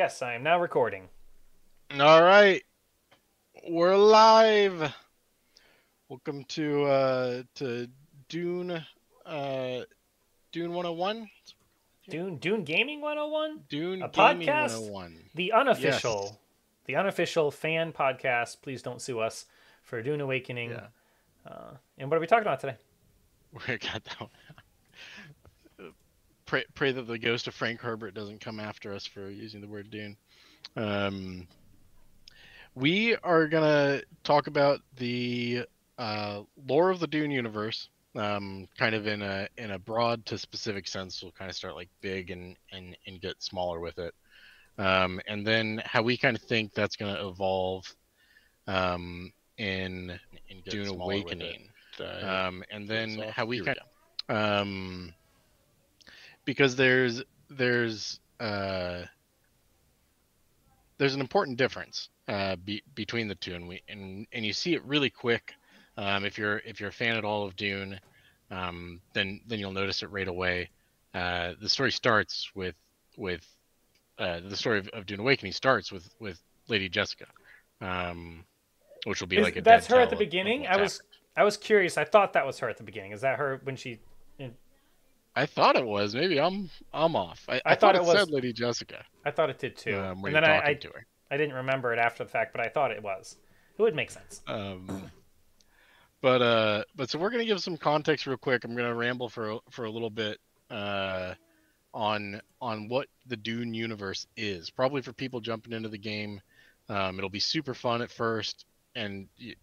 Yes, I am now recording. All right, we're live. Welcome to Dune uh Dune 101. Dune Gaming 101? A Dune Gaming podcast? 101. The Yes. unofficial, the unofficial fan podcast. Please don't sue us for Dune Awakening. Yeah. And what are we talking about today? We got that one. Pray that the ghost of Frank Herbert doesn't come after us for using the word Dune. Um we are going to talk about the lore of the Dune universe. Kind of in a broad to specific sense. We'll kind of start like big and get smaller with it. And then how we kind of think that's going to evolve in Dune Awakening, and then how we kind of, because there's an important difference between the two, and you see it really quick. If you're a fan at all of Dune, then you'll notice it right away. The story starts with the story of Dune Awakening starts with Lady Jessica, um, which will be Is like a that's dead her at tell the of beginning? what's happened. I was curious. I thought that was her at the beginning. Is that her when she? I thought it was. Maybe I'm off. I, I I thought thought it it said was. Lady Jessica I thought it did too. when And you're then talking to her. I didn't remember it after the fact, but I thought it was. It would make sense. Um, but so we're gonna give some context real quick. I'm gonna ramble for a little bit uh, on what the Dune universe is. Probably for people jumping into the game, it'll be super fun at first, and you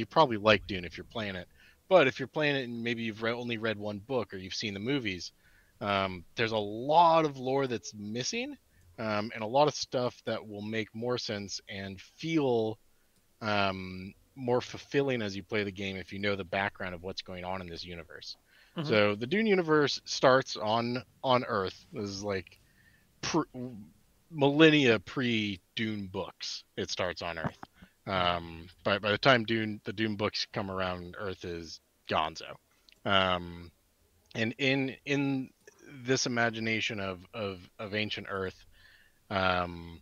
probably like Dune if you're playing it. But if you're playing it and maybe you've only read one book or you've seen the movies, there's a lot of lore that's missing, and a lot of stuff that will make more sense and feel more fulfilling as you play the game if you know the background of what's going on in this universe. Mm-hmm. So the Dune universe starts on Earth. This is like pre, millennia pre Dune books. It starts on Earth. By the time the Dune books come around, Earth is Gonzo. Um, and in this imagination of ancient Earth, um,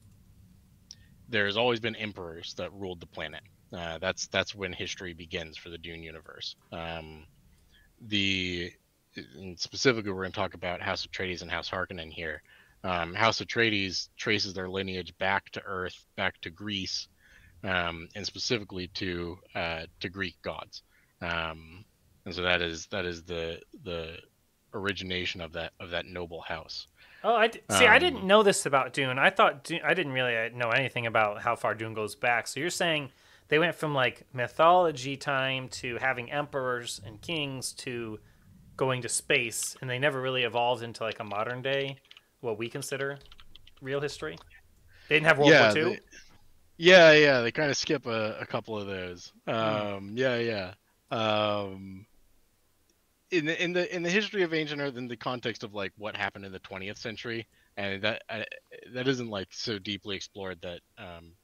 there's always been emperors that ruled the planet. That's when history begins for the Dune universe. The and specifically, we're going to talk about House Atreides and House Harkonnen here. House Atreides traces their lineage back to Earth, back to Greece, and specifically to Greek gods. And so that is the origination of that noble house. Oh, see. I didn't Um, know this about Dune. I thought I didn't really know anything about how far Dune goes back. So you're saying they went from like mythology time to having emperors and kings to going to space, and they never really evolved into like a modern day, what we consider real history. They didn't have World War yeah, II. yeah, they kind of skip a couple of those. Hmm. Yeah. Um, in the history of ancient Earth, in the context of like what happened in the 20th century, and that isn't like so deeply explored that.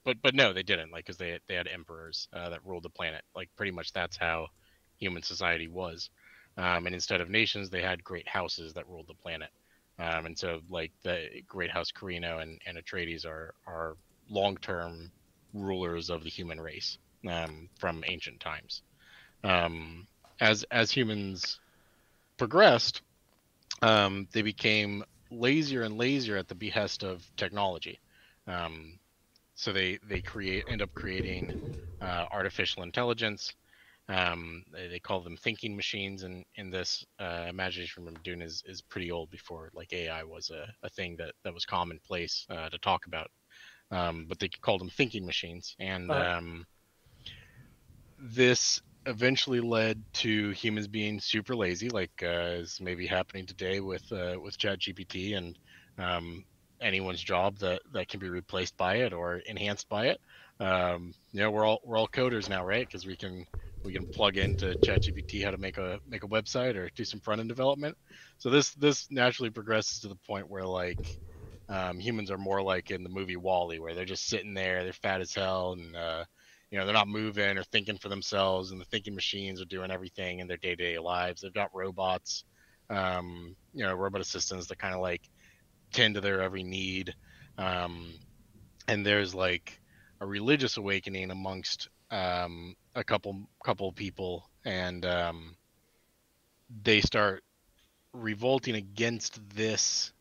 But no, they didn't, like, because they had emperors that ruled the planet. Like pretty much that's how human society was. And instead of nations, they had great houses that ruled the planet. And so like the Great House Carino and Atreides are long term rulers of the human race from ancient times. Um, as humans progressed, they became lazier and lazier at the behest of technology. Um, so they end up creating artificial intelligence. They call them thinking machines, and in this imagination from Dune is pretty old, before like AI was a thing that was commonplace to talk about. But they called them thinking machines, and Uh, this eventually led to humans being super lazy, like is maybe happening today with ChatGPT and anyone's job that can be replaced by it or enhanced by it. We're all coders now, right? Because we can plug into ChatGPT how to make a website or do some front end development. So this naturally progresses to the point where like humans are more like in the movie Wall-E, where they're just sitting there, they're fat as hell, and they're not moving or thinking for themselves, and the thinking machines are doing everything in their day-to-day lives. They've got robots, robot assistants that kind of like tend to their every need. Um, and there's like a religious awakening amongst a couple people, and they start revolting against this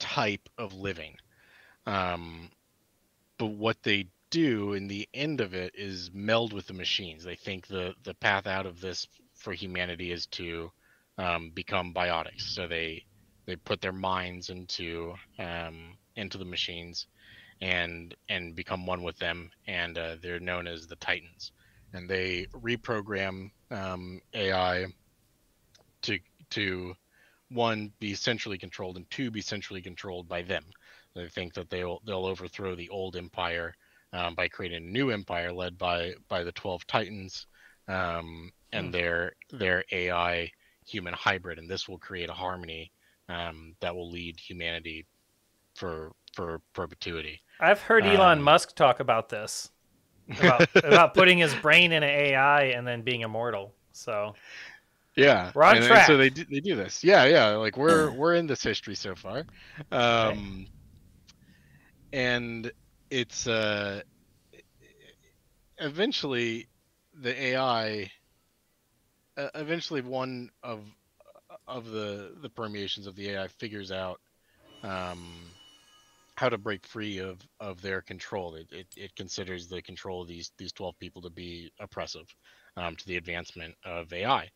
type of living. Um, but what they do in the end of it is meld with the machines. They think the path out of this for humanity is to become biotics. So they put their minds into the machines and become one with them, and they're known as the Titans. And they reprogram AI to to one, be centrally controlled, and two, be centrally controlled by them. They think that they'll overthrow the old empire by creating a new empire led by the 12 Titans Hmm. and their AI human hybrid, and this will create a harmony that will lead humanity for perpetuity. I've heard Elon Um, Musk talk about this, about putting his brain in an AI and then being immortal. So yeah, we're on and so track. they do this. Yeah. Like we're in this history so far. Okay. Um, and it's eventually the AI eventually one of the permeations of the AI figures out um, how to break free of their control. It considers the control of these 12 people to be oppressive to the advancement of AI,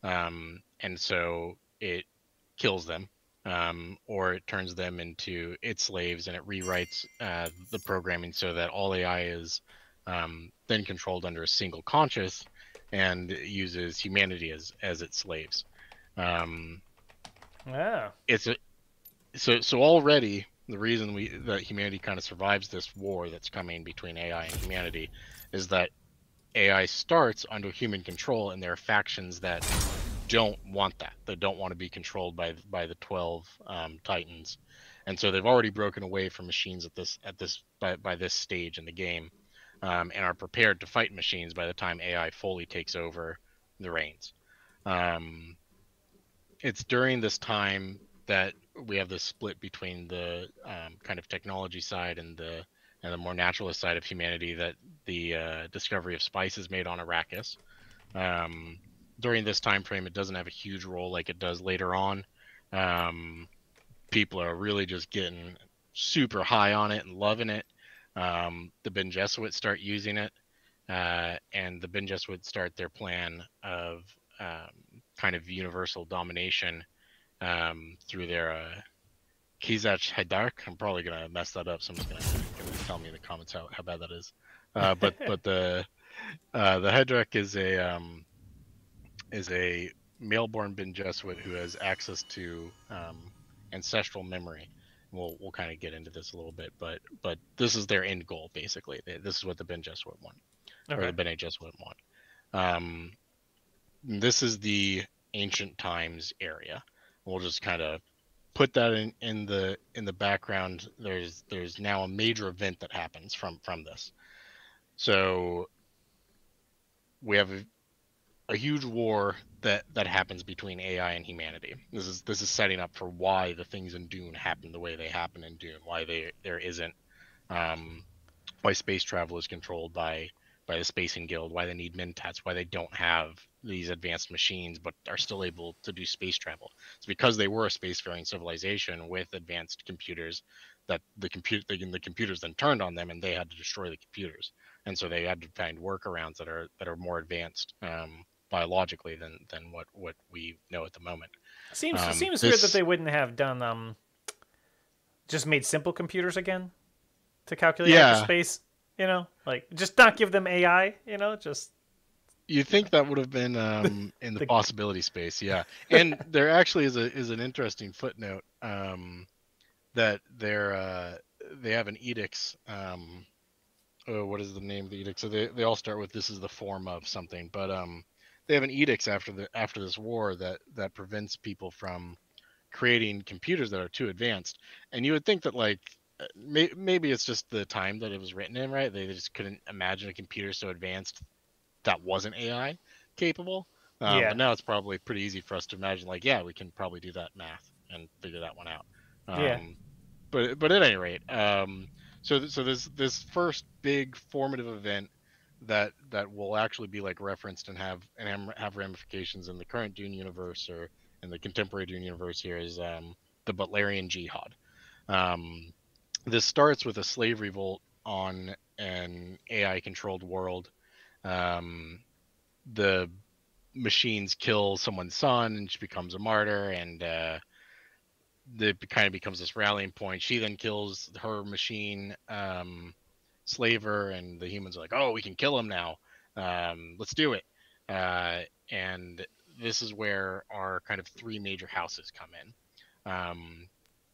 and so it kills them. Or it turns them into its slaves, and it rewrites the programming so that all AI is then controlled under a single conscious, and uses humanity as its slaves. Um, Yeah. it's a, so already the reason we that humanity kind of survives this war that's coming between AI and humanity is that AI starts under human control, and there are factions that don't want that. They don't want to be controlled by the 12 Titans, and so they've already broken away from machines by this stage in the game, and are prepared to fight machines by the time AI fully takes over the reins. Um, it's during this time that we have this split between the kind of technology side and the more naturalist side of humanity, that the discovery of spice is made on Arrakis. Um, During this time frame, it doesn't have a huge role like it does later on. Um, People are really just getting super high on it and loving it. The Ben Jesuits start using it, and the Ben Jesuits start their plan of kind of universal domination through their Kizach Hadark. I'm probably gonna mess that up, so I'm just gonna tell me in the comments how bad that is. But the Hadark is a male-born Ben Jesuit who has access to ancestral memory. We'll kind of get into this a little bit, but this is their end goal basically. This is what the Ben Jesuit want, or Okay. the Bene Jesuit want. Um, this is the ancient times area. We'll just kind of put that in the background. There's now a major event that happens from this. So we have a huge war that happens between AI and humanity. This is setting up for why the things in Dune happen the way they happen in Dune. Why there isn't um, why space travel is controlled by the Spacing Guild, why they need mentats, why they don't have these advanced machines but are still able to do space travel. It's because they were a spacefaring civilization with advanced computers that the computers then turned on them, and they had to destroy the computers. And so they had to find workarounds that are more advanced biologically than what we know at the moment. Seems weird that This they wouldn't have done just made simple computers again to calculate Yeah, hyperspace. Like just not give them AI. Just you think that would have been in the the possibility space, yeah. And there actually is an interesting footnote that they have an edicts. Oh, what is the name of the edict? So they all start with this is the form of something, but they have an edicts after this war that prevents people from creating computers that are too advanced. And you would think that like maybe it's just the time that it was written in, right? They just couldn't imagine a computer so advanced that wasn't AI capable. But yeah, now it's probably pretty easy for us to imagine, like, yeah, we can probably do that math and figure that one out. yeah. But at any rate, So this first big formative event that will actually be like referenced and have ramifications in the current Dune universe or in the contemporary Dune universe here is the Butlerian Jihad. Um, this starts with a slave revolt on an AI controlled world. Um, the machines kill someone's son and she becomes a martyr, and it kind of becomes this rallying point. She then kills her machine slaver, and the humans are like, "Oh, we can kill him now. Let's do it." Uh, and this is where our kind of three major houses come in.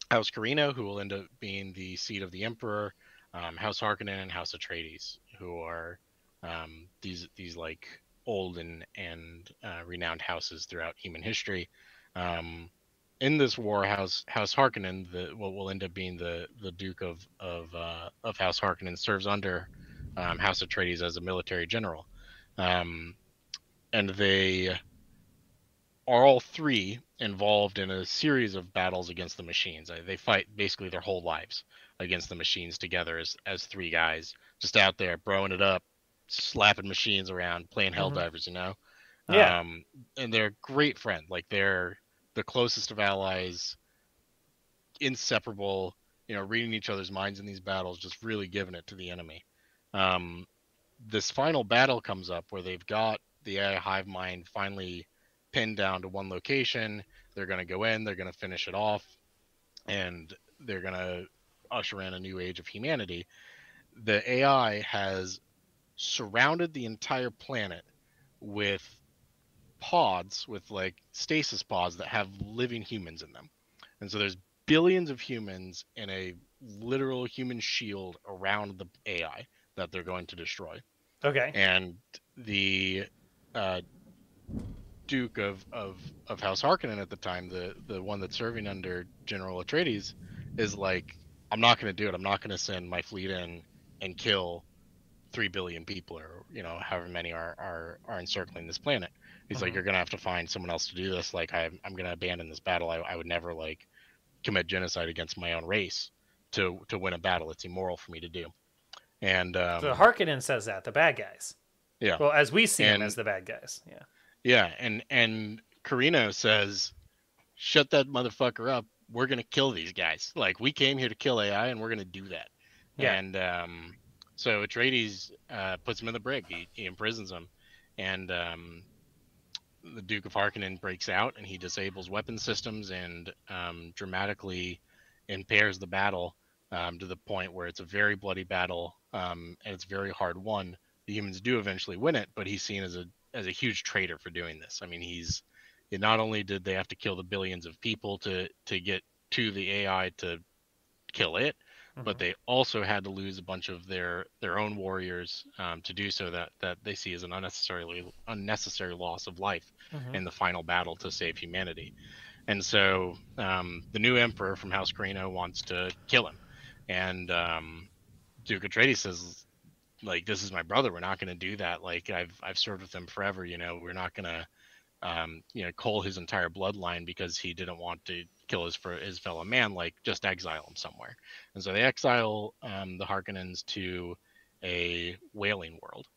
House Carino, who will end up being the seat of the Emperor, House Harkonnen, and House Atreides, who are these like old and renowned houses throughout human history. Um, in this war, House Harkonnen, what will end up being the Duke of House Harkonnen, serves under House Atreides as a military general, um, and they are all three involved in a series of battles against the machines. They fight basically their whole lives against the machines together as three guys, just out there broing it up, slapping machines around, playing Hmm. Helldivers, you know. Yeah. Um, and they're great friends. Like they're the closest of allies, inseparable. You know, reading each other's minds in these battles, just really giving it to the enemy. Um, this final battle comes up where they've got the AI hive mind finally pinned down to one location. They're going to go in, they're going to finish it off, and they're going to usher in a new age of humanity. The AI has surrounded the entire planet with pods, with like stasis pods that have living humans in them. And so there's billions of humans in a literal human shield around the AI that they're going to destroy. Okay. And the uh, Duke of House Harkonnen at the time, the one that's serving under General Atreides, is like, I'm not going to do it. I'm not going to send my fleet in and kill 3 billion people, or however many are encircling this planet. He's like, Hmm. you're going to have to find someone else to do this. Like, I'm going to abandon this battle. I would never like commit genocide against my own race to win a battle. It's immoral for me to do. And So Harkonnen says that the bad guys. yeah, Well, as we see them as and the bad guys. Yeah. yeah, and Carino says, "Shut that motherfucker up. We're gonna kill these guys. Like we came here to kill AI, and we're gonna do that." Yeah. And so Atreides puts him in the brig. He imprisons him, and the Duke of Harkonnen breaks out and he disables weapon systems and dramatically impairs the battle to the point where it's a very bloody battle and it's very hard won. The humans do eventually win it, but he's seen as a huge traitor for doing this. I mean, not only did they have to kill the billions of people to get to the AI to kill it, but Hmm. they also had to lose a bunch of their own warriors to do so, that they see as an unnecessary loss of life Hmm. in the final battle to save humanity. And so the new emperor from House Carino wants to kill him, and Duke Atreides says, like, this is my brother. We're not going to do that. Like, I've served with him forever. We're not going to cull his entire bloodline because he didn't want to kill his fellow man. Like, just exile him somewhere. And so they exile the Harkonnens to a whaling world,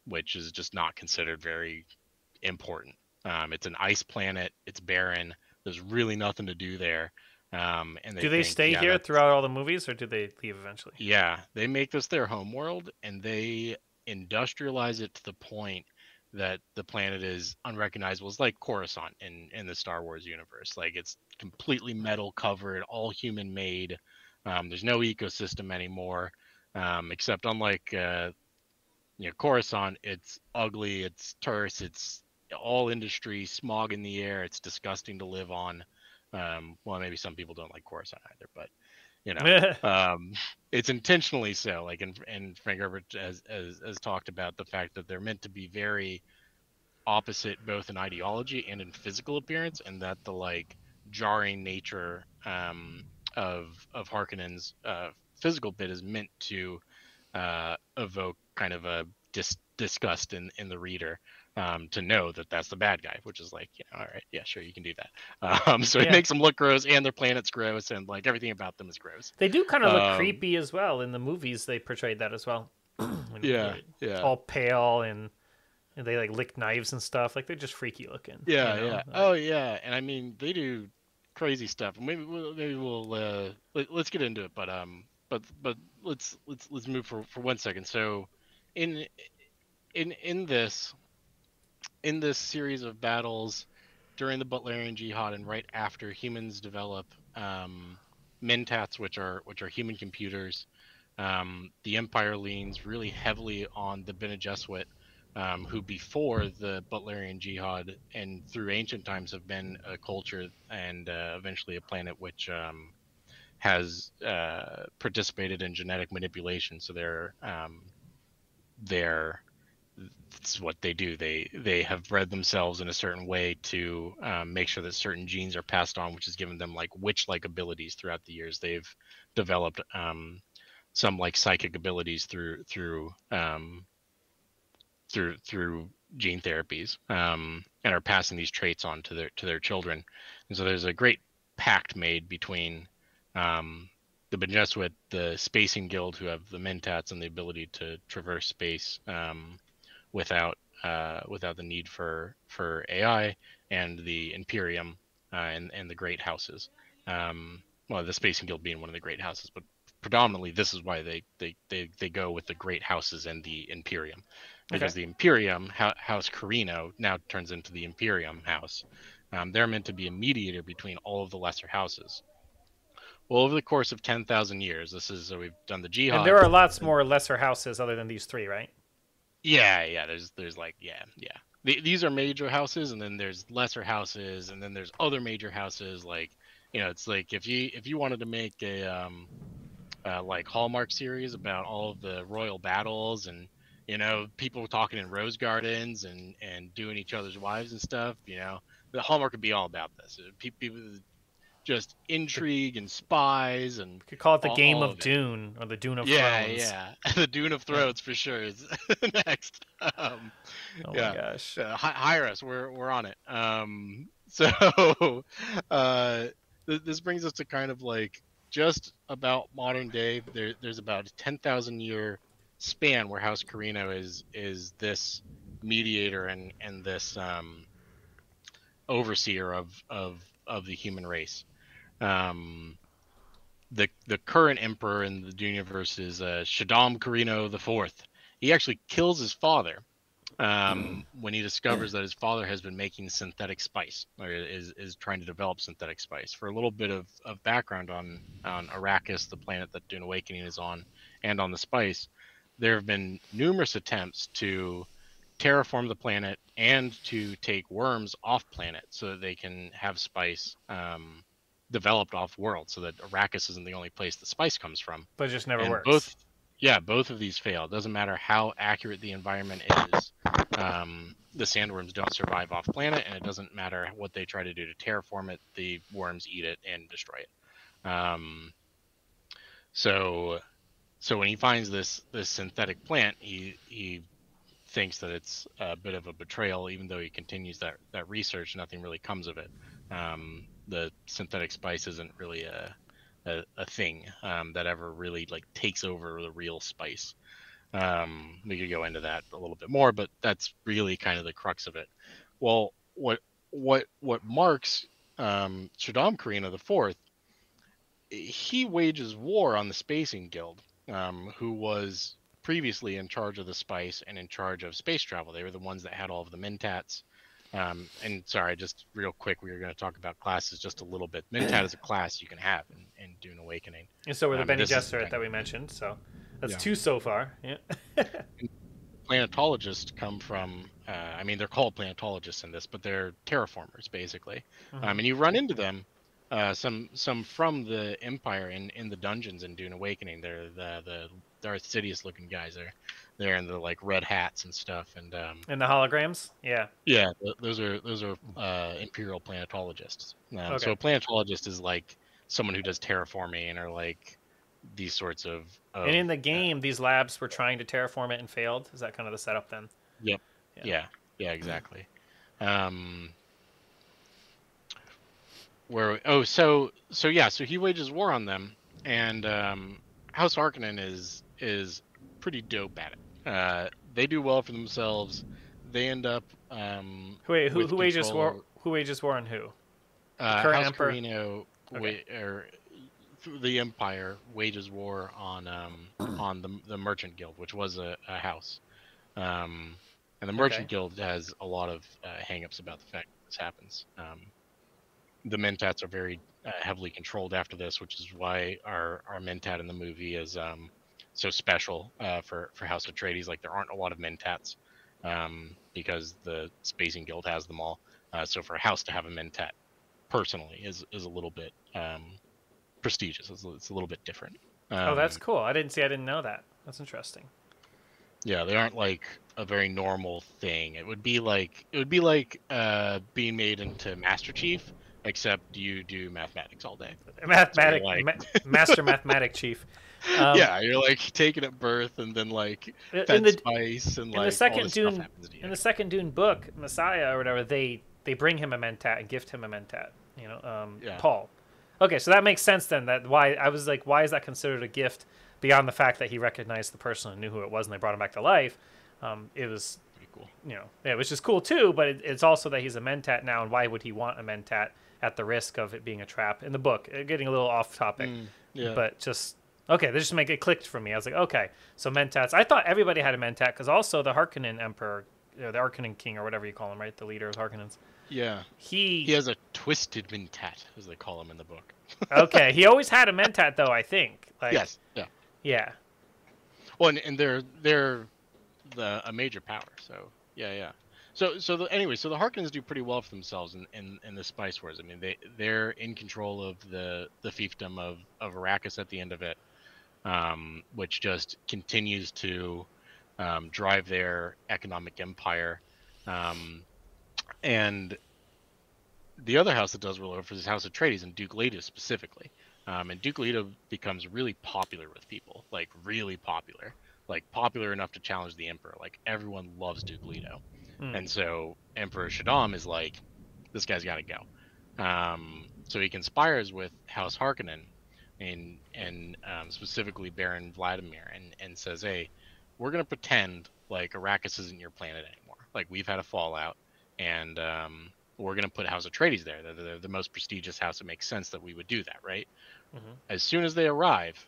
which is just not considered very important. It's an ice planet. It's barren. There's really nothing to do there. And they Do they think, stay yeah, here that's throughout all the movies, or do they leave eventually? yeah, they make this their home world, and they industrialize it to the point that the planet is unrecognizable. It's like Coruscant in the Star Wars universe. Like, it's completely metal covered, all human made. There's no ecosystem anymore, except unlike Coruscant, it's ugly, it's terse, it's all industry, smog in the air. It's disgusting to live on. Well, maybe some people don't like Coruscant either, but you know um it's intentionally so, like, and Frank Herbert has talked about the fact that they're meant to be very opposite both in ideology and in physical appearance, and that the like jarring nature of Harkonnen's physical bit is meant to evoke kind of a disgust in the reader. to know that that's the bad guy, which is like, all right, yeah, sure, you can do that. So it Yeah. makes them look gross, and their planet's gross, and like everything about them is gross. They do kind of look Um, creepy as well in the movies. They portrayed that as well. When yeah, they're yeah, all pale and they like lick knives and stuff. Like they're just freaky looking, you yeah, know. yeah. Like, Oh yeah, and I mean they do crazy stuff. Maybe we'll let's get into it, but let's move for 1 second. So in in this series of battles during the Butlerian Jihad and right after humans develop mentats, which are human computers, the Empire leans really heavily on the Bene Gesserit, who before the Butlerian Jihad and through ancient times have been a culture and eventually a planet which has participated in genetic manipulation. So they're that's what they do. They have bred themselves in a certain way to make sure that certain genes are passed on, which has given them like witch-like abilities throughout the years. They've developed some like psychic abilities through gene therapies, and are passing these traits on to their children. And so there's a great pact made between the Bene Gesserit, the Spacing Guild, who have the Mentats and the ability to traverse space without the need for AI, and the Imperium, and the Great Houses. Well, the Spacing Guild being one of the Great Houses, but predominantly this is why they go with the Great Houses and the Imperium, okay. because the Imperium House Carino now turns into the Imperium House. They're meant to be a mediator between all of the lesser houses. Well, over the course of 10,000 years, this is so we've done the And there Jihad. are lots more lesser houses other than these three, right? Yeah, yeah. There's like yeah. These are major houses, and then there's lesser houses, and then there's other major houses. Like it's like if you wanted to make a like Hallmark series about all of the royal battles, and people talking in rose gardens and doing each other's wives and stuff. The Hallmark would be all about this. People just The, intrigue and spies and we could call it the Game all of of it. Dune or the Dune of Yeah, Thrones. yeah. The Dune of Yeah. Thrones for sure is next. Oh my Yeah, gosh. hire us. We're on it. So uh, this brings us to kind of like just about modern day. There's about a 10,000 year span where House Carino is this mediator and this overseer of the human race. Um, the current emperor in the Dune universe is Shaddam Carino the Fourth. He actually kills his father when he discovers that his father has been making synthetic spice, or is trying to develop synthetic spice. For a little bit of background on Arrakis, the planet that Dune Awakening is on, and on the spice, there have been numerous attempts to terraform the planet and to take worms off planet so that they can have spice developed off world, so that Arrakis isn't the only place the spice comes from. But it just never And works. both of these fail. It doesn't matter how accurate the environment is. The sandworms don't survive off planet, and it doesn't matter what they try to do to terraform it. The worms eat it and destroy it. So so when he finds this synthetic plant, he thinks that it's a bit of a betrayal, even though he continues that research. Nothing really comes of it. The synthetic spice isn't really a thing that ever really like takes over the real spice. We could go into that a little bit more, but that's really kind of the crux of it. Well, what marks Shaddam Karina the Fourth? He wages war on the Spacing Guild, who was previously in charge of the spice and in charge of space travel. They were the ones that had all of the mentats. And sorry, just real quick, we were going to talk about classes just a little bit. Mentat is a class you can have in Dune Awakening. And so were the Bene This is Gesserit that we mentioned. So that's yeah. two so far. Yeah. Planetologists come from I mean they're called planetologists in this, but they're terraformers basically. Mm-hmm. And you run into them, some from the Empire in the dungeons in Dune Awakening. They're the Darth Sidious looking guys. They're in the like red hats and stuff. And And the holograms. Yeah. yeah, those are Imperial planetologists. So Okay. a planetologist is like someone who does terraforming, or like these sorts And of in the game, these labs were trying to terraform it and failed. Is that kind of the setup then? yep. Yeah. Yeah. Yeah, exactly. Um, where so yeah, so he wages war on them, and House Harkonnen is pretty dope at it. They do well for themselves. They end up Wait, with who wages control war? over Who wages war on who? The current House emperor. Carino, Okay. or the Empire wages war on the Merchant Guild, which was a house. Um, and the Merchant Okay. Guild has a lot of hangups about the fact that this happens. The Mentats are very heavily controlled after this, which is why our Mentat in the movie is so special for House Atreides. Like there aren't a lot of Mentats because the Spacing Guild has them all. So for a house to have a Mentat personally is a little bit prestigious. It's a little bit different. Oh, that's Um, cool. I didn't see. I didn't know that. That's interesting. yeah, they aren't like a very normal thing. It would be like being made into Master Chief, except you do mathematics all day. So you're like, Master mathematic chief. Um, yeah, you're like taken at birth, and then like in fed the spice, and in the like all second this stuff Dune happens to in you. the second Dune book, Messiah or whatever, they bring him a mentat and gift him a mentat. Yeah. Paul. Okay, so that makes sense then. That why I was like, why is that considered a gift beyond the fact that he recognized the person and knew who it was and they brought him back to life? It was, Pretty cool. yeah, which is cool too. But it's also that he's a mentat now, and why would he want a mentat at the risk of it being a trap in the book? Getting a little off topic, Yeah. but just okay. They just make it clicked for me. I was like, okay, so mentats. I thought everybody had a mentat because also the Harkonnen Emperor, the Harkonnen King or whatever you call him, right? The leader of Harkonnens. Yeah. He He has a twisted mentat, as they call him in the book. okay. He always had a mentat though. I think like Yes. Yeah. yeah. Well, and they're a major power. So yeah. Anyway, so the Harkonnens do pretty well for themselves in the Spice Wars. I mean, they're in control of the fiefdom of Arrakis at the end of it, which just continues to drive their economic empire. Um, and the other house that does roll over is House Atreides and Duke Leto specifically. And Duke Leto becomes really popular with people, like really popular, like popular enough to challenge the Emperor. Like everyone loves Duke Leto, Hmm. and so Emperor Shaddam is like, this guy's got to go. So he conspires with House Harkonnen, and specifically Baron Vladimir, and says, hey, we're gonna pretend like Arrakis isn't your planet anymore. Like we've had a fallout, and we're going to put House Atreides there. They're the most prestigious house. It makes sense that we would do that, right? Hmm. As soon as they arrive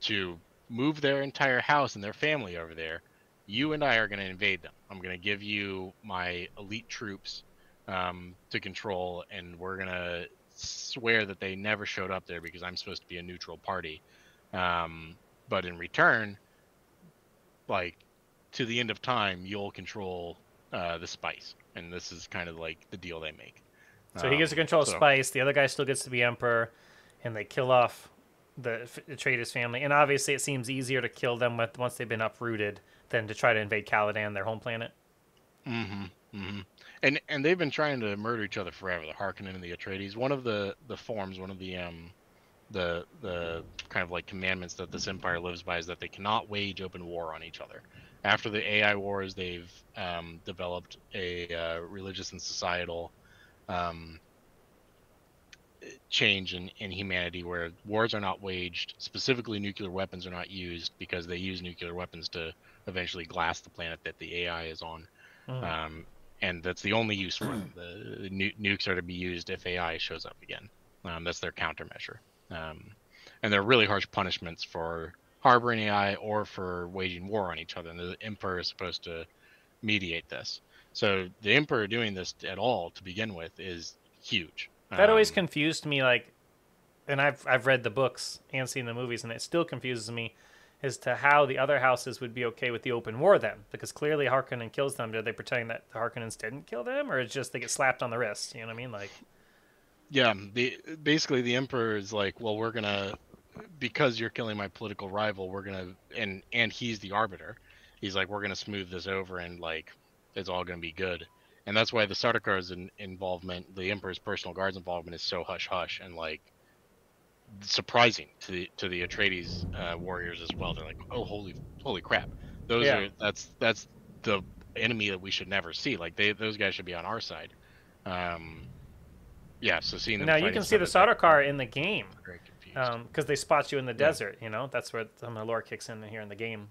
to move their entire house and their family over there, you and I are going to invade them. I'm going to give you my elite troops to control, and we're going to swear that they never showed up there because I'm supposed to be a neutral party. But in return, like to the end of time, you'll control the spice, and this is kind of like the deal they make. So he gets to control So Spice. The other guy still gets to be Emperor, and they kill off the Atreides family. And obviously, it seems easier to kill them with once they've been uprooted than to try to invade Caladan, their home planet. hmm and they've been trying to murder each other forever. The Harkonnen and the Atreides. One of the forms, one of the kind of like commandments that this empire lives by is that they cannot wage open war on each other. After the AI wars, they've developed a religious and societal um, change in humanity where wars are not waged. Specifically, nuclear weapons are not used because they use nuclear weapons to eventually glass the planet that the AI is on. Mm. Um, and that's the only use for them. The nukes are to be used if AI shows up again. That's their countermeasure. Um, and they're really harsh punishments for harboring AI or for waging war on each other. And the Emperor is supposed to mediate this. So the Emperor doing this at all to begin with is huge. That always confused me. Like, and I've read the books and seen the movies, and it still confuses me as to how the other houses would be okay with the open war then, because clearly Harkonnen kills them. Are they pretending that the Harkonnens didn't kill them, or it's just they get slapped on the wrist? You know what I mean? Like, Yeah, basically the Emperor is like, well, we're gonna, because you're killing my political rival, we're gonna, and he's the arbiter. He's like, we're gonna smooth this over, and like it's all gonna be good. And that's why the Sardakar's involvement, the Emperor's personal guard's involvement, is so hush hush and like surprising to the Atreides warriors as well. They're like, oh, holy crap, those yeah, are that's the enemy that we should never see. Like those guys should be on our side. Um, yeah. So seeing them Now you fighting can see some the of the Sardaukar in the game, very confused. because they spot you in the Yeah. desert. You know, that's where some of the lore kicks in here in the game.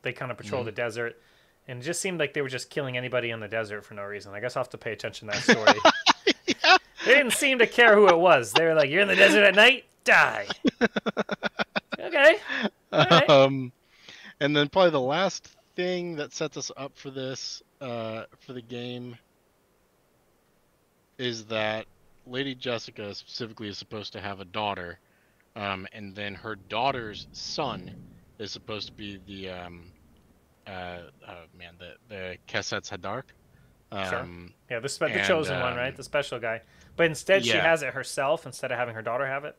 They kind of patrol Mhm. the desert, and it just seemed like they were just killing anybody in the desert for no reason. I guess I'll have to pay attention to that story. Yeah. They didn't seem to care who it was. They were like, "You're in the desert at night, die." Okay, all right. Um, and then probably the last thing that sets us up for this, for the game, is that Lady Jessica specifically is supposed to have a daughter, and then her daughter's son is supposed to be the oh man, the Kesset's Hadark. Sure. Um, Yeah, the and chosen one, right? The special guy. But instead, she yeah, has it herself instead of having her daughter have it.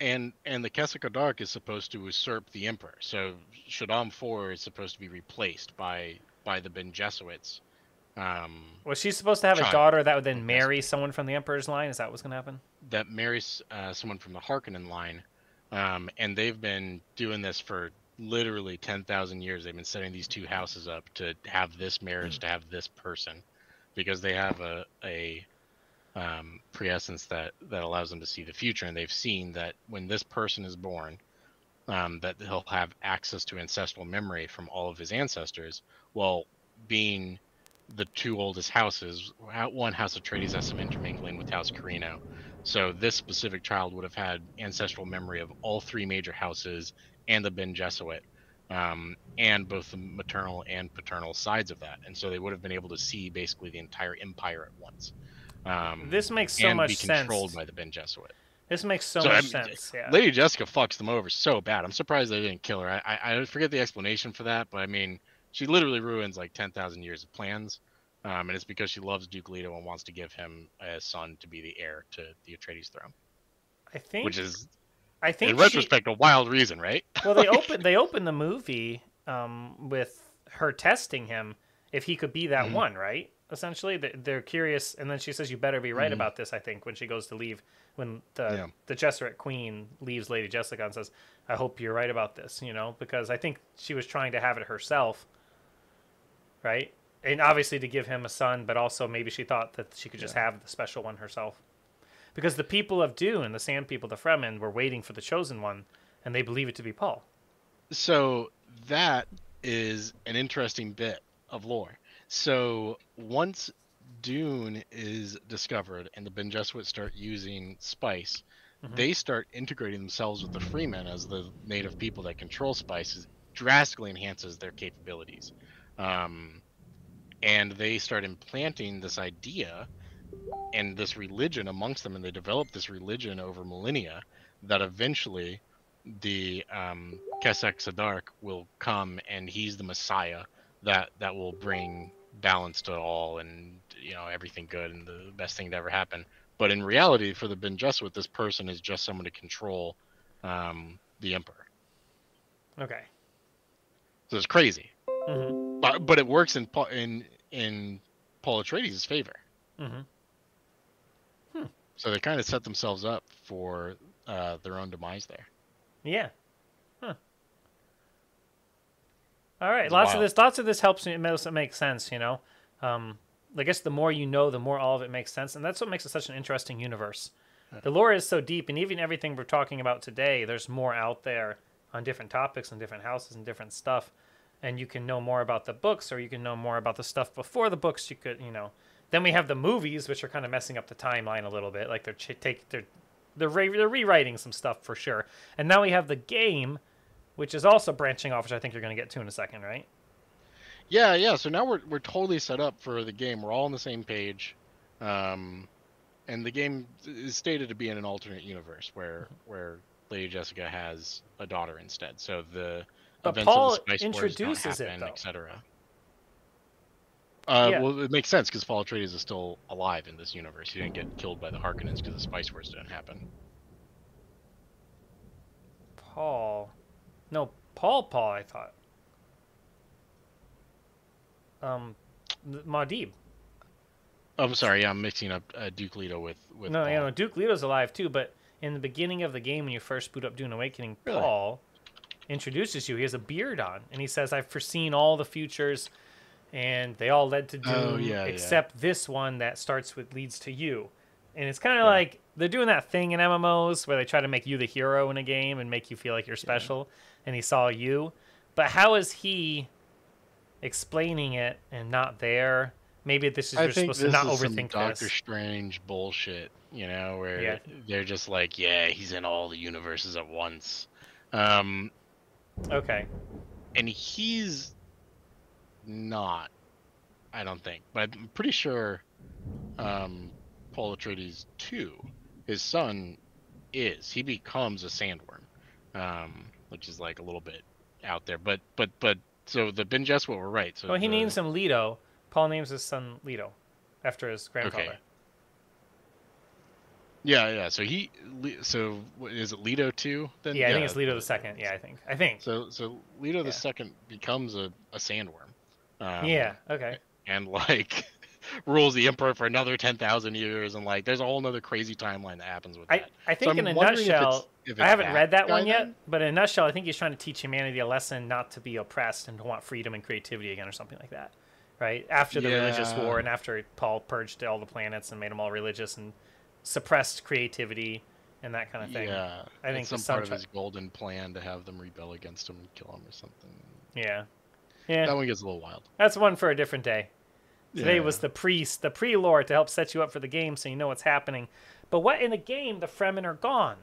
and the Kesset Hadark is supposed to usurp the Emperor. So Shaddam IV is supposed to be replaced by the Ben Jesuits. Was she supposed to have a Child daughter that would then of marry Destiny someone from the Emperor's line? Is that what's going to happen? that marries someone from the Harkonnen line, and they've been doing this for literally 10,000 years. They've been setting these two houses up to have this marriage, to have this person, because they have a prescience that allows them to see the future, and they've seen that when this person is born, that he'll have access to ancestral memory from all of his ancestors. Well, being the two oldest houses, one House Atreides has some intermingling with House Carino, so this specific child would have had ancestral memory of all three major houses and the Ben Gesserit, and both the maternal and paternal sides of that, and so they would have been able to see basically the entire empire at once, This makes so and much be controlled sense. by the Ben Gesserit. This makes so So I much mean, sense. Yeah. Lady Jessica fucks them over so bad. I'm surprised they didn't kill her. I forget the explanation for that, but I mean, she literally ruins like 10,000 years of plans, and it's because she loves Duke Leto and wants to give him a son to be the heir to the Atreides throne, I which think. is, I in think she. retrospect, a wild reason, right? Well, they open the movie with her testing him if he could be that Mhm, one, right? Essentially, they're curious, and then she says, "You better be right mhm. about this." I think when she goes to leave, when the Yeah. the Gesserit Queen leaves Lady Jessica and says, "I hope you're right about this," because I think she was trying to have it herself, right? And obviously to give him a son, but also maybe she thought that she could just Yeah. have the special one herself. Because the people of Dune, the Sand People, the Fremen, were waiting for the chosen one, and they believe it to be Paul. So that is an interesting bit of lore. So once Dune is discovered and the Ben Gesserit start using spice, Hmm. they start integrating themselves with the Freemen as the native people that control spices, drastically enhances their capabilities. Um, and they start implanting this idea and this religion amongst them, and they develop this religion over millennia that eventually the Kesek Sadark will come, and he's the Messiah that will bring balance to all, and everything good and the best thing to ever happen. But in reality, for the Ben Gesserit, this person is just someone to control the Emperor. Okay. So it's crazy, Hmm. but it works in Paul Atreides' favor. Hmm. So they kind of set themselves up for their own demise there. Yeah. Huh. All right. It's Lots of wild. this. Lots of this helps me. It makes sense. I guess the more you know, the more all of it makes sense, and that's what makes it such an interesting universe. The lore is so deep, and even everything we're talking about today, there's more out there on different topics and different houses and different stuff, and you can know more about the books, or you can know more about the stuff before the books. You could. Then we have the movies, which are kind of messing up the timeline a little bit. Like they're rewriting some stuff for sure. And now we have the game, which is also branching off, which I think you're going to get to in a second, right? Yeah. So now we're totally set up for the game. We're all on the same page, and the game is stated to be in an alternate universe where Lady Jessica has a daughter instead. So the But events of the Paul Spice Wars don't introduces it, happen, though. etc. Yeah. Well, it makes sense because Paul Atreides is still alive in this universe. He didn't get killed by the Harkonnens because the Spice Wars didn't happen. Paul. No, Paul, I thought. Muad'Dib. Oh, I'm sorry. Yeah, I'm mixing up Duke Leto with No, Paul. Duke Leto's alive, too, but in the beginning of the game, when you first boot up Dune Awakening, Really? Paul introduces you. He has a beard on, and he says, I've foreseen all the futures, and they all led to Oh doom yeah, yeah, except this one that starts with leads to you. And it's kind of yeah, like they're doing that thing in MMOs where they try to make you the hero in a game and make you feel like you're yeah. special, and he saw you. But how is he explaining it and not there? Maybe this is I you're think supposed to this not is some overthink Doctor this. Strange bullshit, where Yeah. they're just like, yeah, he's in all the universes at once. Um, Okay. and he's not, I don't think, but I'm pretty sure um Paul Atreides too, his son is. He becomes a sandworm. Which is like a little bit out there. But so the Ben Jeswell were right. So Well, he the names him Leto. Paul names his son Leto after his okay. grandfather. Yeah, yeah. So is it Leto too? Then Yeah, I think yeah. it's Leto the second. Yeah, I think. I think. So Leto the Yeah. second becomes a sandworm, Yeah. um, Okay. and like rules the emperor for another 10,000 years, and like there's a whole other crazy timeline that happens with that. I So think in I'm a wondering if nutshell, I it's haven't that read that guy one yet, then. but in a nutshell, I think he's trying to teach humanity a lesson not to be oppressed and to want freedom and creativity again, or something like that. Right after the religious Yeah, war, and after Paul purged all the planets and made them all religious and suppressed creativity and that kind of thing. yeah. I It's think the some son part of tried. his golden plan to have them rebel against him and kill him or something. Yeah, yeah. That one gets a little wild. That's one for a different day. Today Yeah. was the priest, the pre-lore to help set you up for the game so you know what's happening. But what in the game, the Fremen are gone.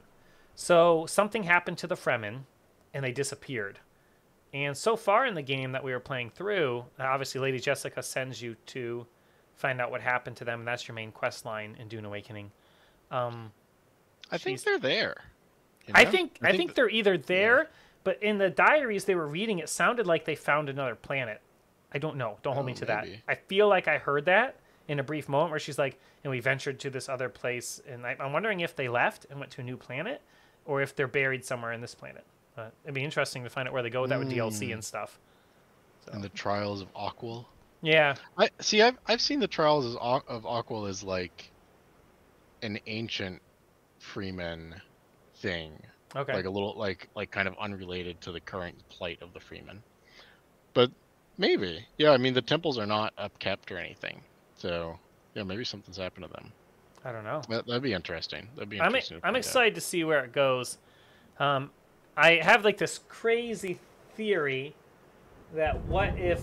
So something happened to the Fremen and they disappeared. And so far in the game that we were playing through, obviously Lady Jessica sends you to find out what happened to them, and that's your main quest line in Dune Awakening. Um, I think she's they're there. I think I I think think they're either yeah. there, but in the diaries they were reading, it sounded like they found another planet. I don't know. Don't hold me Oh, to that. maybe. I feel like I heard that in a brief moment where she's like, and we ventured to this other place, and I'm wondering if they left and went to a new planet, or if they're buried somewhere in this planet. It'd be interesting to find out where they go with that with DLC Mm. and stuff. And So the Trials of Aquil. yeah, I see. I've seen the Trials of Aquil as like an ancient Freeman thing, okay. like a little like kind of unrelated to the current plight of the Freeman. But maybe, yeah. I mean, the temples are not upkept or anything, so yeah, maybe something's happened to them. I don't know. That'd be interesting. That'd be I'm interesting to I'm find out. excited to see where it goes. Um, I have like this crazy theory that what if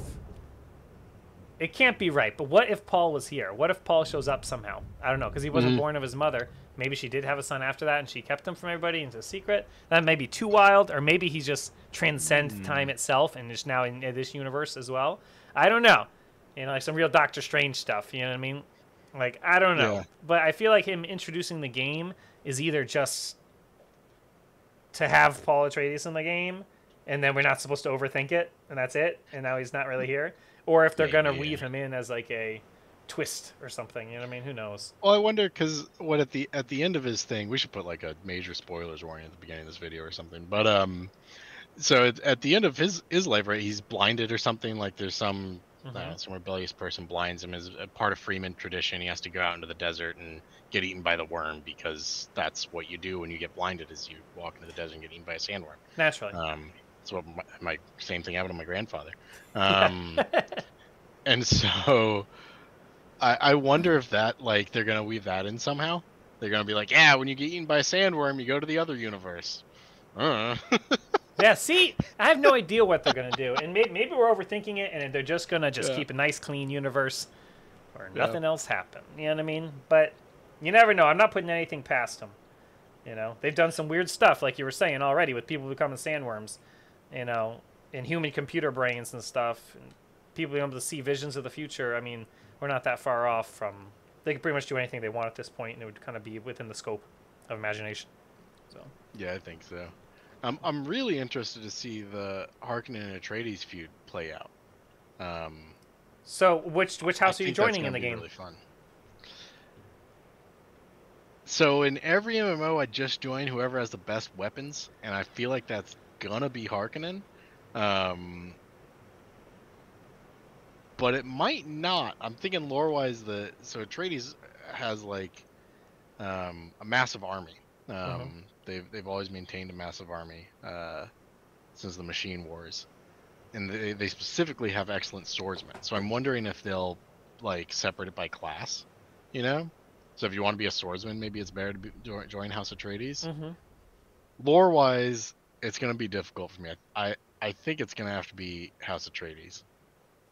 it can't be right, but what if Paul was here? What if Paul shows up somehow? I don't know, because he wasn't Hmm. born of his mother. Maybe she did have a son after that, and she kept him from everybody into a secret. That may be too wild, or maybe he just transcends time itself and is now in this universe as well. I don't know. Like some real Doctor Strange stuff. You know what I mean? Like I don't know, Yeah. but I feel like him introducing the game is either just to have Paul Atreides in the game, and then we're not supposed to overthink it, and that's it, and now he's not really here, or if they're gonna Maybe. weave Yeah. him in as like a twist or something. You know what I mean? Who knows? Well, I wonder because what at the end of his thing, we should put like a major spoilers warning at the beginning of this video or something. But so at the end of his life, right, he's blinded or something. Like there's some Hmm. some rebellious person blinds him as a part of Freeman tradition. He has to go out into the desert and get eaten by the worm because that's what you do when you get blinded is you walk into the desert and get eaten by a sandworm. Naturally. That's what my same thing happened to my grandfather. Yeah. And so I wonder if that like they're gonna weave that in somehow. They're gonna be like, yeah, when you get eaten by a sandworm, you go to the other universe. Yeah. See, I have no idea what they're gonna do, and maybe we're overthinking it, and they're just gonna just Yeah, keep a nice, clean universe where yeah. nothing else happen. You know what I mean? But you never know. I'm not putting anything past them. They've done some weird stuff, like you were saying already, with people becoming sandworms. And human computer brains and stuff, and people being able to see visions of the future. I mean, we're not that far off from. They could pretty much do anything they want at this point, and it would kind of be within the scope of imagination. So Yeah, I think so. I'm really interested to see the Harkonnen and Atreides feud play out. Um, So, which I house are you think that's joining in gonna the be game? really fun. So in every MMO I just joined, whoever has the best weapons, and I feel like that's gonna be Harkonnen. Um, but it might not. I'm thinking lore-wise, so Atreides has like a massive army. Hmm. They've always maintained a massive army since the Machine Wars. and they specifically have excellent swordsmen. So I'm wondering if they'll like separate it by class, you know. So if you want to be a swordsman, maybe it's better to join House Atreides. Mm-hmm. Lore wise, it's gonna be difficult for me. I think it's gonna have to be House Atreides.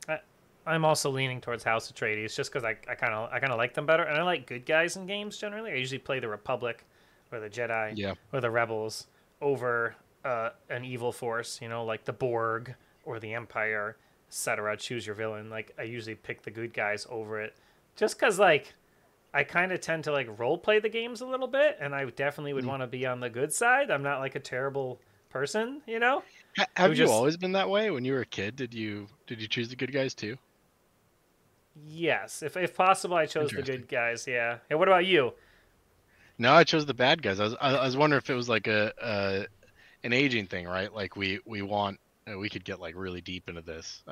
I, I'm also leaning towards House Atreides just because I kind of like them better, and I like good guys in games generally. I usually play the Republic, or the Jedi, Yeah. or the Rebels over an evil force. You know, like the Borg or the Empire, etc. Choose your villain. Like I usually pick the good guys over it, just because like I kind of tend to like role play the games a little bit, and I definitely would Mm. want to be on the good side. I'm not like a terrible person, you know, who Have you just always been that way? When you were a kid, did you choose the good guys too? yes, if possible, I chose the Interesting. good guys. Yeah. Hey, what about you? No, I chose the bad guys. I was wondering if it was like a an aging thing, right? Like we want we could get like really deep into this,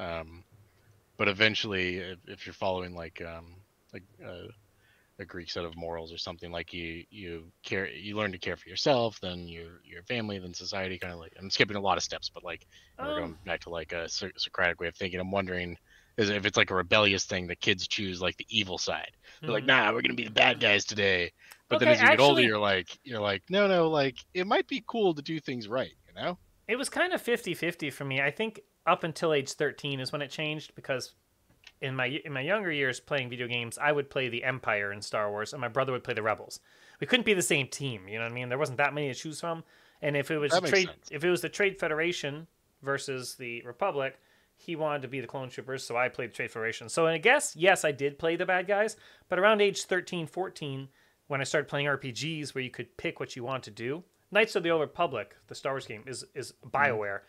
but eventually, if you're following like a Greek set of morals or something, like you learn to care for yourself, then your family, then society, kind of like I'm skipping a lot of steps, but like we're Um. going back to like a Socratic way of thinking. I'm wondering is if it's like a rebellious thing, the kids choose like the evil side. They're like, Hmm. nah, we're gonna be the bad guys today. But then Okay. as you get older, Actually, you're like, no, like it might be cool to do things right, you know? it was kind of 50-50 for me. I think up until age 13 is when it changed because in my younger years playing video games, I would play the Empire in Star Wars, and my brother would play the Rebels. We couldn't be the same team. You know what I mean? There wasn't that many to choose from. And That makes sense. If it was the Trade Federation versus the Republic, he wanted to be the clone troopers, so I played Trade Federation. So I guess yes, I did play the bad guys, but around age 13, 14, when I started playing RPGs where you could pick what you want to do, Knights of the Old Republic, the Star Wars game, is Mm, BioWare.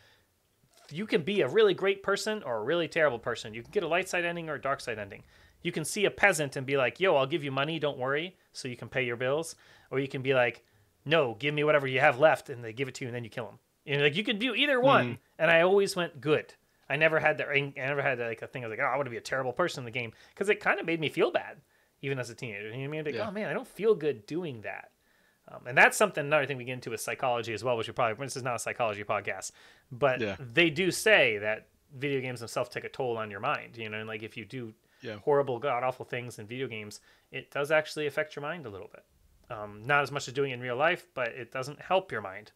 You can be a really great person or a really terrible person. You can get a light side ending or a dark side ending. You can see a peasant and be like, "Yo, I'll give you money, don't worry," so you can pay your bills. Or you can be like, "No, give me whatever you have left," and they give it to you, and then you kill them. You know, like you could do either mm, one. And I always went good. I never had that. I never had like a thing of like, "Oh, I want to be a terrible person in the game," because it kind of made me feel bad, even as a teenager. You know what I mean? Like, yeah, oh man, I don't feel good doing that. And that's something another thing we get into is psychology as well, which we probably this is not a psychology podcast, but yeah, they do say that video games themselves take a toll on your mind. You know, and like if you do yeah. horrible, god awful things in video games, it does actually affect your mind a little bit. Not as much as doing it in real life, but it doesn't help your mind.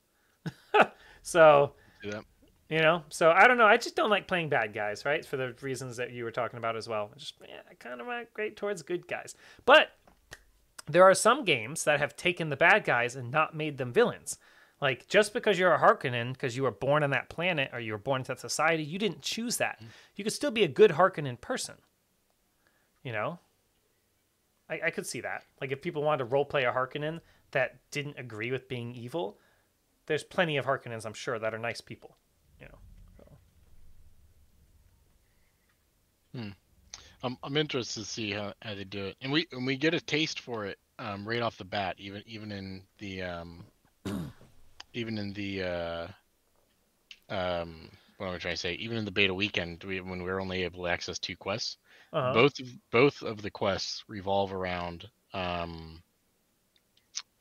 So Do that. you know, so I don't know. I just don't like playing bad guys, right? For the reasons that you were talking about as well. Just I kind of migrate towards good guys, but there are some games that have taken the bad guys and not made them villains. Like just because you're a Harkonnen, because you were born on that planet or you were born into that society, you didn't choose that. You could still be a good Harkonnen person. You know, I could see that. Like if people wanted to role play a Harkonnen that didn't agree with being evil, there's plenty of Harkonnens I'm sure that are nice people. You know, so. Hmm. I'm interested to see how they do it, and we get a taste for it right off the bat, even in the what am I trying to say? Even in the beta weekend, when we were only able to access two quests, Uh huh. both of the quests revolve around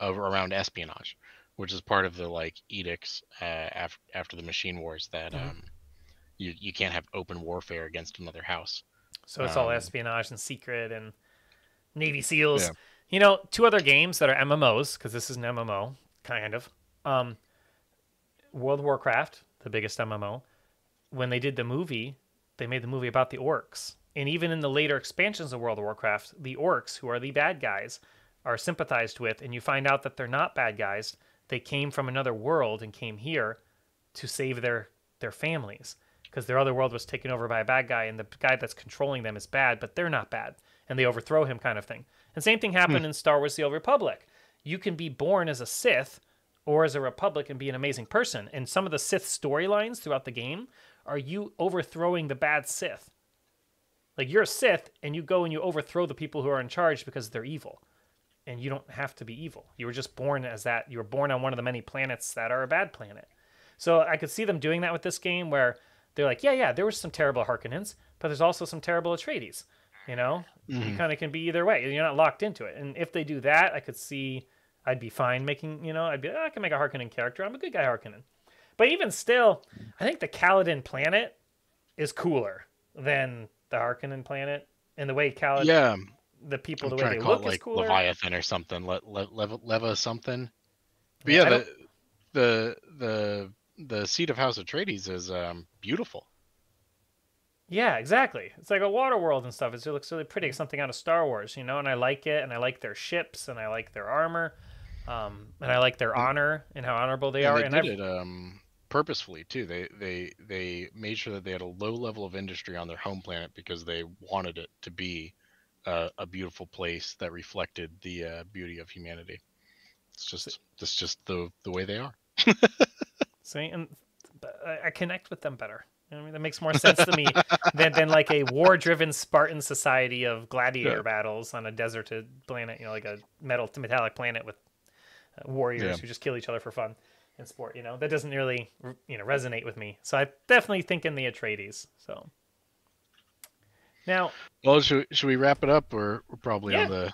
espionage, which is part of the like edicts after the Machine Wars that Mm-hmm. you can't have open warfare against another house. So it's all Um, espionage and secret and Navy SEALs. yeah. You know, two other games that are MMOs because this is an MMO kind of. Um, World of Warcraft, the biggest MMO. When they did the movie, they made the movie about the orcs. And even in the later expansions of World of Warcraft, the orcs, who are the bad guys, are sympathized with, and you find out that they're not bad guys. They came from another world and came here to save their families because their other world was taken over by a bad guy, and the guy that's controlling them is bad, but they're not bad, and they overthrow him, kind of thing. And same thing Hmm. happened in Star Wars: The Old Republic. You can be born as a Sith or as a Republic and be an amazing person. And some of the Sith storylines throughout the game are you overthrowing the bad Sith. Like you're a Sith and you go and you overthrow the people who are in charge because they're evil. And you don't have to be evil. You were just born as that. You were born on one of the many planets that are a bad planet. So I could see them doing that with this game where they're like, yeah, there was some terrible Harkonnens, but there's also some terrible Atreides. You know, you Hmm. kind of can be either way. You're not locked into it. And if they do that, I could see I'd be fine making, I'd be, I can make a Harkonnen character. I'm a good guy Harkonnen. But even still, I think the Caladan planet is cooler than the Harkonnen planet, and the way Khalid, Yeah, the people, I'm the way trying they to call it look is like cooler. Leviathan or something. Leva something. But Yeah, yeah, I don't. the seat of House Atreides is beautiful. Yeah, exactly. It's like a water world and stuff. It looks really pretty, something out of Star Wars, you know. And I like it, and I like their ships, and I like their armor, and I like their And honor and how honorable they and are. they And did I've it purposefully too. They made sure that they had a low level of industry on their home planet because they wanted it to be a beautiful place that reflected the beauty of humanity. That's just the way they are. see, and I connect with them better. You know what I mean, that makes more sense to me than like a war-driven Spartan society of Yeah, gladiator battles on a deserted planet. You know, like a metallic planet with yeah. warriors who just kill each other for fun and sport. You know, that doesn't really resonate with me. So I definitely think in the Atreides. So now, Well, should we wrap it up, or we're probably on yeah, the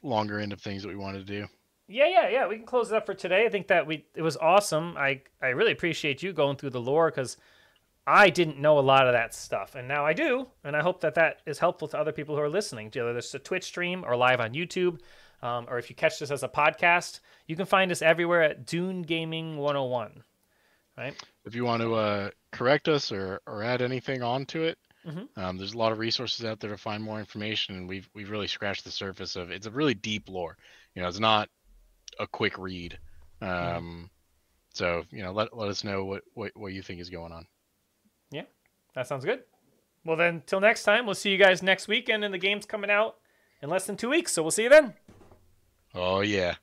longer end of things that we want to do? yeah. We can close it up for today. I think that it was awesome. I really appreciate you going through the lore because I didn't know a lot of that stuff, and now I do, and I hope that that is helpful to other people who are listening. Whether it's a Twitch stream or live on YouTube, or if you catch this as a podcast, you can find us everywhere at Dune Gaming 101. Right? If you want to correct us or add anything onto it, Mm-hmm. there's a lot of resources out there to find more information, and we've really scratched the surface of it's a really deep lore. It's not a quick read. Mm-hmm. So let us know what you think is going on. Yeah, that sounds good. Well, then, till next time, we'll see you guys next weekend, and the game's coming out in less than 2 weeks. So we'll see you then. Oh yeah.